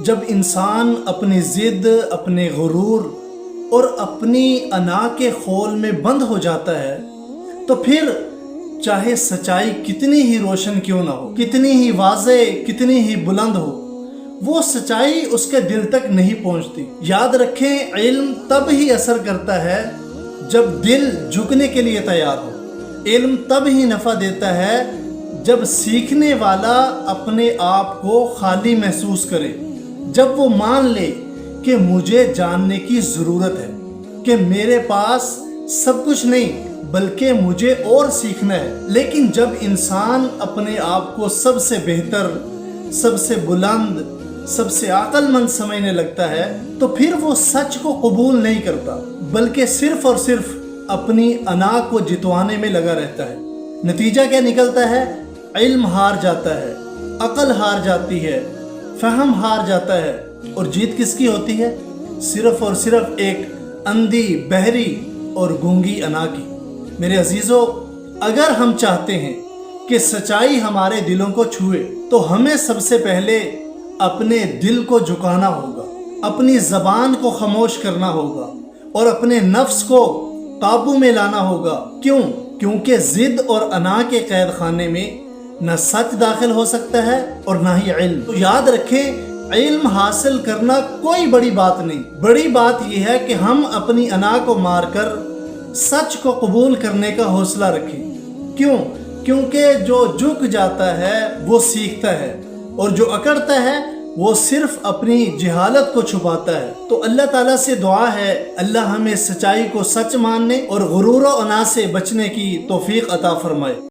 جب انسان اپنی ضد، اپنے غرور اور اپنی انا کے خول میں بند ہو جاتا ہے تو پھر چاہے سچائی کتنی ہی روشن کیوں نہ ہو، کتنی ہی واضح، کتنی ہی بلند ہو، وہ سچائی اس کے دل تک نہیں پہنچتی۔ یاد رکھیں، علم تب ہی اثر کرتا ہے جب دل جھکنے کے لیے تیار ہو۔ علم تب ہی نفع دیتا ہے جب سیکھنے والا اپنے آپ کو خالی محسوس کرے، جب وہ مان لے کہ مجھے جاننے کی ضرورت ہے، کہ میرے پاس سب کچھ نہیں بلکہ مجھے اور سیکھنا ہے۔ لیکن جب انسان اپنے آپ کو سب سے بہتر، سب سے بلند، سب سے عقل مند سمجھنے لگتا ہے تو پھر وہ سچ کو قبول نہیں کرتا بلکہ صرف اور صرف اپنی انا کو جتوانے میں لگا رہتا ہے۔ نتیجہ کیا نکلتا ہے؟ علم ہار جاتا ہے، عقل ہار جاتی ہے، فہم ہار جاتا ہے، اور جیت کس کی ہوتی ہے؟ صرف اور صرف ایک اندھی، بہری اور گونگی انا کی۔ میرے عزیزو، اگر ہم چاہتے ہیں کہ سچائی ہمارے دلوں کو چھوئے تو ہمیں سب سے پہلے اپنے دل کو جھکانا ہوگا، اپنی زبان کو خاموش کرنا ہوگا اور اپنے نفس کو قابو میں لانا ہوگا۔ کیوں؟ کیونکہ ضد اور انا کے قید خانے میں نہ سچ داخل ہو سکتا ہے اور نہ ہی علم۔ تو یاد رکھیں، علم حاصل کرنا کوئی بڑی بات نہیں، بڑی بات یہ ہے کہ ہم اپنی انا کو مار کر سچ کو قبول کرنے کا حوصلہ رکھیں۔ کیوں؟ کیونکہ جو جھک جاتا ہے وہ سیکھتا ہے، اور جو اکڑتا ہے وہ صرف اپنی جہالت کو چھپاتا ہے۔ تو اللہ تعالیٰ سے دعا ہے اللہ ہمیں سچائی کو سچ ماننے اور غرور و انا سے بچنے کی توفیق عطا فرمائے۔